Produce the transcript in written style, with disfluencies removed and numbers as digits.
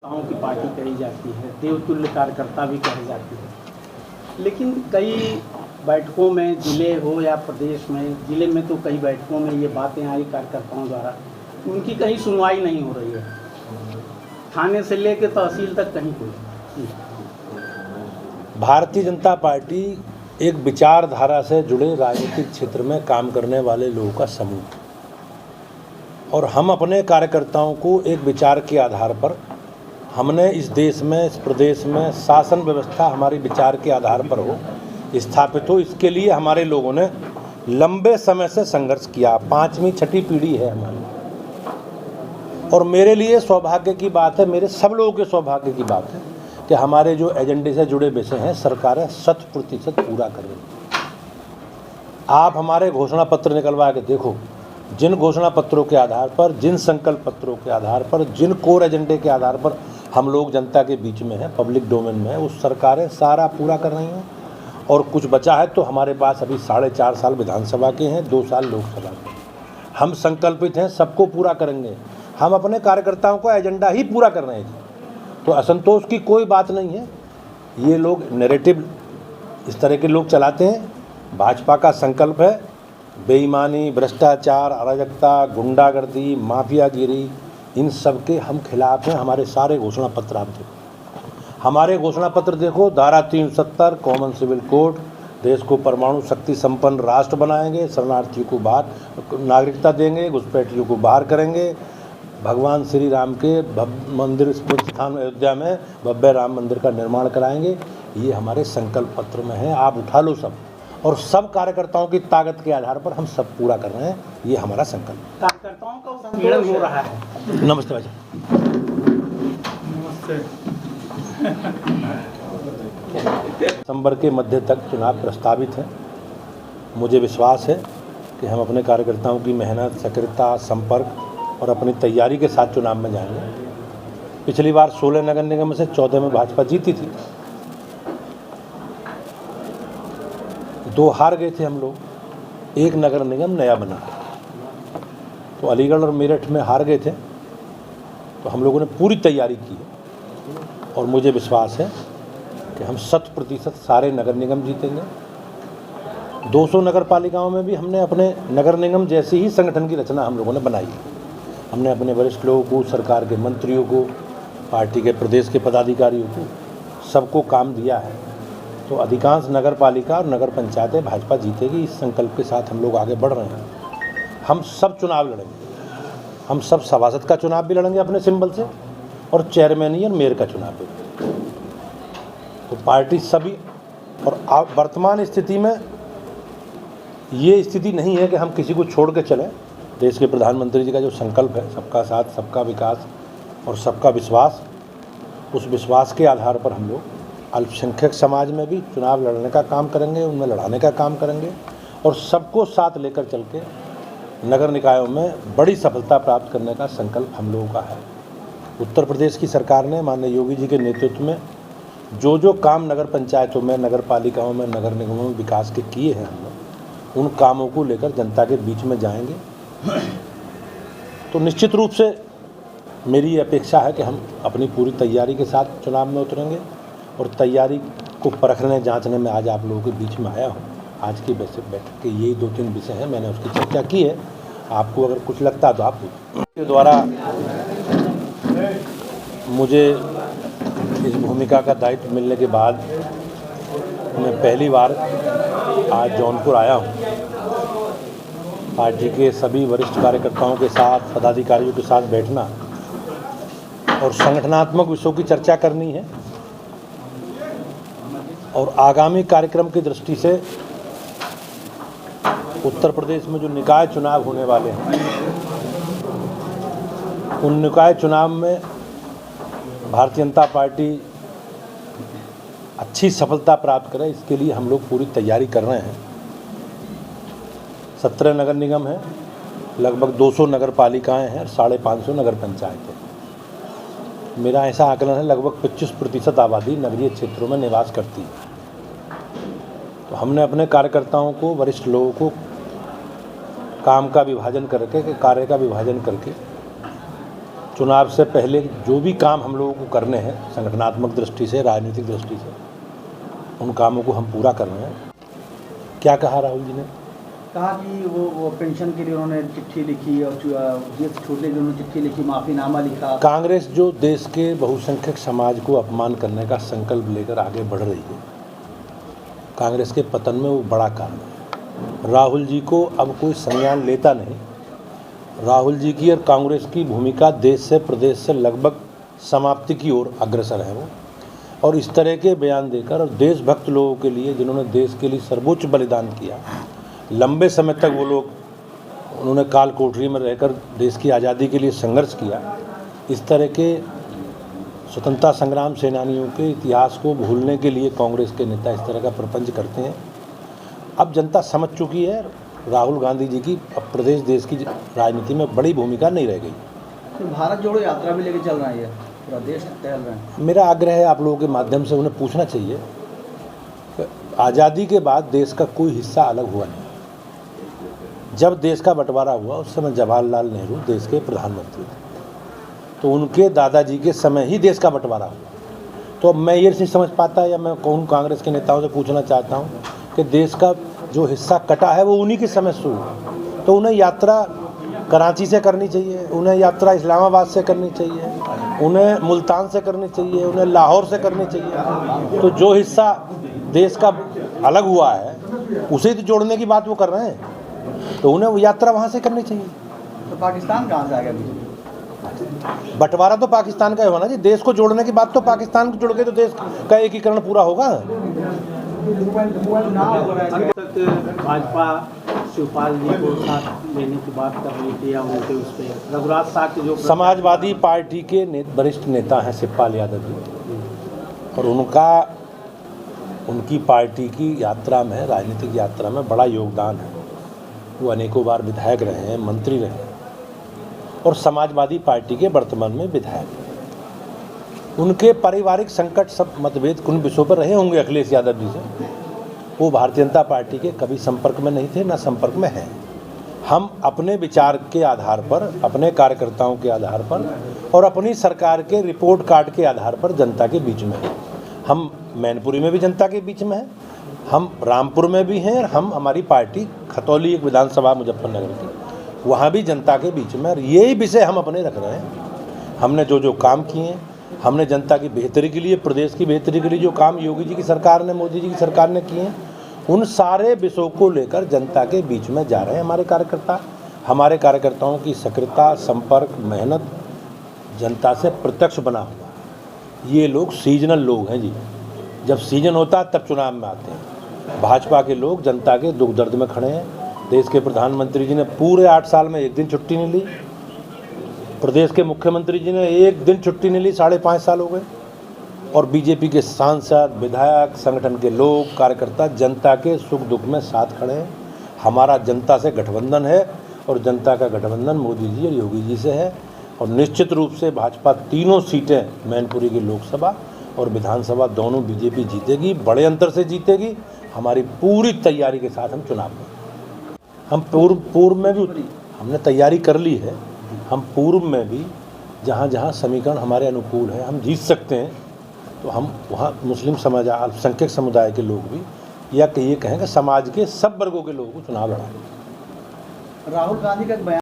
नेताओं की पार्टी कही जाती है, देवतुल्य कार्यकर्ता भी कही जाती है। लेकिन कई बैठकों में, जिले हो या प्रदेश में, जिले में तो कई बैठकों में ये बातें आई कार्यकर्ताओं द्वारा, उनकी कहीं सुनवाई नहीं हो रही है, थाने से लेकर तहसील तक कहीं कोई। भारतीय जनता पार्टी एक विचारधारा से जुड़े राजनीतिक क्षेत्र में काम करने वाले लोगों का समूह है और हम अपने कार्यकर्ताओं को एक विचार के आधार पर हमने इस देश में, इस प्रदेश में शासन व्यवस्था हमारी विचार के आधार पर हो, स्थापित हो, इसके लिए हमारे लोगों ने लंबे समय से संघर्ष किया। 5वीं 6ठी पीढ़ी है हमारी और मेरे लिए सौभाग्य की बात है, मेरे सब लोगों के सौभाग्य की बात है कि हमारे जो एजेंडे से जुड़े विषय हैं सरकारें 100% पूरा कर रही हैं। आप हमारे घोषणा पत्र निकलवा के देखो, जिन घोषणा पत्रों के आधार पर, जिन संकल्प पत्रों के आधार पर, जिन कोर एजेंडे के आधार पर हम लोग जनता के बीच में हैं, पब्लिक डोमेन में है, उस सरकारें सारा पूरा कर रही हैं। और कुछ बचा है तो हमारे पास अभी 4.5 साल विधानसभा के हैं, 2 साल लोकसभा के। हम संकल्पित हैं, सबको पूरा करेंगे। हम अपने कार्यकर्ताओं का एजेंडा ही पूरा कर रहे हैं, तो असंतोष की कोई बात नहीं है। ये लोग नैरेटिव इस तरह के लोग चलाते हैं। भाजपा का संकल्प है बेईमानी, भ्रष्टाचार, अराजकता, गुंडागर्दी, माफियागिरी, इन सब के हम खिलाफ हैं। हमारे सारे घोषणा पत्र आप देखो, हमारे घोषणा पत्र देखो। धारा 370 कॉमन सिविल कोड, देश को परमाणु शक्ति संपन्न राष्ट्र बनाएंगे, शरणार्थियों को बाहर नागरिकता देंगे, घुसपैठियों को बाहर करेंगे, भगवान श्री राम के मंदिर स्थान अयोध्या में भव्य राम मंदिर का निर्माण कराएंगे। ये हमारे संकल्प पत्र में है, आप उठा लो सब, और सब कार्यकर्ताओं की ताकत के आधार पर हम सब पूरा कर रहे हैं। ये हमारा संकल्प। कार्यकर्ताओं का उत्पीड़न हो रहा है। नमस्ते भाई। नमस्ते। दिसंबर के मध्य तक चुनाव प्रस्तावित है। मुझे विश्वास है कि हम अपने कार्यकर्ताओं की मेहनत, सक्रियता, संपर्क और अपनी तैयारी के साथ चुनाव में जाएंगे। पिछली बार 16 नगर निगम में से 14 में भाजपा जीती थी, 2 हार गए थे हम लोग, 1 नगर निगम नया बना। तो अलीगढ़ और मेरठ में हार गए थे, तो हम लोगों ने पूरी तैयारी की है और मुझे विश्वास है कि हम 100% सारे नगर निगम जीतेंगे। 200 नगर पालिकाओं में भी हमने अपने नगर निगम जैसी ही संगठन की रचना हम लोगों ने बनाई है। हमने अपने वरिष्ठ लोगों को, सरकार के मंत्रियों को, पार्टी के प्रदेश के पदाधिकारियों को, सबको काम दिया है। तो अधिकांश नगर पालिका और नगर पंचायतें भाजपा जीतेगी, इस संकल्प के साथ हम लोग आगे बढ़ रहे हैं। हम सब चुनाव लड़ेंगे, हम सब सभासद का चुनाव भी लड़ेंगे अपने सिंबल से, और चेयरमैन और मेयर का चुनाव भी। तो पार्टी सभी, और वर्तमान स्थिति में ये स्थिति नहीं है कि हम किसी को छोड़ के चलें। देश के प्रधानमंत्री जी का जो संकल्प है, सबका साथ, सबका विकास और सबका विश्वास, उस विश्वास के आधार पर हम लोग अल्पसंख्यक समाज में भी चुनाव लड़ने का काम करेंगे, उनमें लड़ाने का काम करेंगे और सबको साथ लेकर चल के नगर निकायों में बड़ी सफलता प्राप्त करने का संकल्प हम लोगों का है। उत्तर प्रदेश की सरकार ने माननीय योगी जी के नेतृत्व में जो जो काम नगर पंचायतों में, नगर पालिकाओं में, नगर निगमों में विकास के किए हैं, हम लोग उन कामों को लेकर जनता के बीच में जाएंगे। तो निश्चित रूप से मेरी अपेक्षा है कि हम अपनी पूरी तैयारी के साथ चुनाव में उतरेंगे और तैयारी को परखने, जांचने में आज आप लोगों के बीच में आया हूँ। आज की बैठक के यही 2-3 विषय हैं, मैंने उसकी चर्चा की है। आपको अगर कुछ लगता है तो आप के द्वारा मुझे इस भूमिका का दायित्व मिलने के बाद मैं पहली बार आज जौनपुर आया हूँ। पार्टी के सभी वरिष्ठ कार्यकर्ताओं के साथ, पदाधिकारियों के साथ बैठना और संगठनात्मक विषयों की चर्चा करनी है और आगामी कार्यक्रम की दृष्टि से उत्तर प्रदेश में जो निकाय चुनाव होने वाले हैं, उन निकाय चुनाव में भारतीय जनता पार्टी अच्छी सफलता प्राप्त करे, इसके लिए हम लोग पूरी तैयारी कर रहे हैं। 17 नगर निगम हैं, लगभग 200 नगर पालिकाएँ हैं और 550 नगर पंचायतें। मेरा ऐसा आकलन है लगभग 25% आबादी नगरीय क्षेत्रों में निवास करती है। तो हमने अपने कार्यकर्ताओं को, वरिष्ठ लोगों को काम का विभाजन करके, कार्य का विभाजन करके चुनाव से पहले जो भी काम हम लोगों को करने हैं संगठनात्मक दृष्टि से, राजनीतिक दृष्टि से, उन कामों को हम पूरा कर रहे हैं। क्या कहा राहुल जी ने? कहा कि वो पेंशन के लिए उन्होंने चिट्ठी लिखी और जीएसटी छूटने के लिए उन्होंने चिट्ठी लिखी, माफ़ीनामा लिखा। कांग्रेस जो देश के बहुसंख्यक समाज को अपमान करने का संकल्प लेकर आगे बढ़ रही है, कांग्रेस के पतन में वो बड़ा कारण है। राहुल जी को अब कोई संज्ञान लेता नहीं। राहुल जी की और कांग्रेस की भूमिका देश से, प्रदेश से लगभग समाप्ति की ओर अग्रसर है वो। और इस तरह के बयान देकर और देशभक्त लोगों के लिए, जिन्होंने देश के लिए सर्वोच्च बलिदान किया, लंबे समय तक वो लोग, उन्होंने काल कोठरी में रहकर देश की आज़ादी के लिए संघर्ष किया, इस तरह के स्वतंत्रता संग्राम सेनानियों के इतिहास को भूलने के लिए कांग्रेस के नेता इस तरह का प्रपंच करते हैं। अब जनता समझ चुकी है राहुल गांधी जी की अब प्रदेश देश की राजनीति में बड़ी भूमिका नहीं रह गई। तो भारत जोड़ो यात्रा भी लेके चल रहा है, पूरा देश टहल रहे हैं। मेरा आग्रह है आप लोगों के माध्यम से उन्हें पूछना चाहिए कि आज़ादी के बाद देश का कोई हिस्सा अलग हुआ नहीं। जब देश का बंटवारा हुआ उस समय जवाहरलाल नेहरू देश के प्रधानमंत्री थे, तो उनके दादाजी के समय ही देश का बंटवारा हुआ। तो अब मैं ये नहीं समझ पाता, या मैं कौन कांग्रेस के नेताओं से पूछना चाहता हूँ कि देश का जो हिस्सा कटा है वो उन्हीं के समय शुरू हुआ, तो उन्हें यात्रा कराची से करनी चाहिए, उन्हें यात्रा इस्लामाबाद से करनी चाहिए, उन्हें मुल्तान से करनी चाहिए, उन्हें लाहौर से करनी चाहिए। तो जो हिस्सा देश का अलग हुआ है उसे तो जोड़ने की बात वो कर रहे हैं, तो उन्हें वो यात्रा वहाँ से करनी चाहिए। तो पाकिस्तान कहाँ से आ गया? बंटवारा तो पाकिस्तान का ही होना जी। देश को जोड़ने की बात तो पाकिस्तान को जोड़ के तो देश का एकीकरण पूरा होगा। भाजपा शिवपाल जी को साथ लेने की बात कर रही थी, या उनके उस पर रघुराज साथ जो समाजवादी पार्टी के वरिष्ठ नेता हैं शिवपाल यादव जी, और उनकी पार्टी की यात्रा में, राजनीतिक यात्रा में बड़ा योगदान है। वो अनेकों बार विधायक रहे हैं, मंत्री रहे हैं, और समाजवादी पार्टी के वर्तमान में विधायक हैं। उनके पारिवारिक संकट, सब मतभेद उन विषयों पर रहे होंगे अखिलेश यादव जी से। वो भारतीय जनता पार्टी के कभी संपर्क में नहीं थे, ना संपर्क में हैं। हम अपने विचार के आधार पर, अपने कार्यकर्ताओं के आधार पर और अपनी सरकार के रिपोर्ट कार्ड के आधार पर जनता के बीच में हैं। हम मैनपुरी में भी जनता के बीच में हैं, हम रामपुर में भी हैं, और हम, हमारी पार्टी खतौली एक विधानसभा मुजफ्फरनगर की, वहाँ भी जनता के बीच में। और यही विषय हम अपने रख रहे हैं। हमने जो जो काम किए हैं, हमने जनता की बेहतरी के लिए, प्रदेश की बेहतरी के लिए जो काम योगी जी की सरकार ने, मोदी जी की सरकार ने किए हैं, उन सारे विषयों को लेकर जनता के बीच में जा रहे हैं हमारे कार्यकर्ता। हमारे कार्यकर्ताओं की सक्रियता, संपर्क, मेहनत जनता से प्रत्यक्ष बना हुआ। ये लोग सीजनल लोग हैं जी, जब सीजन होता है तब चुनाव में आते हैं। भाजपा के लोग जनता के दुख दर्द में खड़े हैं। देश के प्रधानमंत्री जी ने पूरे 8 साल में एक दिन छुट्टी नहीं ली। प्रदेश के मुख्यमंत्री जी ने एक दिन छुट्टी नहीं ली, 5.5 साल हो गए। और बीजेपी के सांसद, विधायक, संगठन के लोग, कार्यकर्ता जनता के सुख दुख में साथ खड़े हैं। हमारा जनता से गठबंधन है, और जनता का गठबंधन मोदी जी और योगी जी से है। और निश्चित रूप से भाजपा 3 सीटें मैनपुरी की लोकसभा और विधानसभा दोनों बीजेपी जीतेगी, बड़े अंतर से जीतेगी। हमारी पूरी तैयारी के साथ हम चुनाव में, हम पूर्व में भी हमने तैयारी कर ली है। हम पूर्व में भी जहाँ जहाँ समीकरण हमारे अनुकूल है, हम जीत सकते हैं, तो हम वहाँ मुस्लिम समाज, अल्पसंख्यक समुदाय के लोग भी, या ये कहें कि समाज के सब वर्गों के लोगों को चुनाव लड़ाएंगे। राहुल गांधी का बयान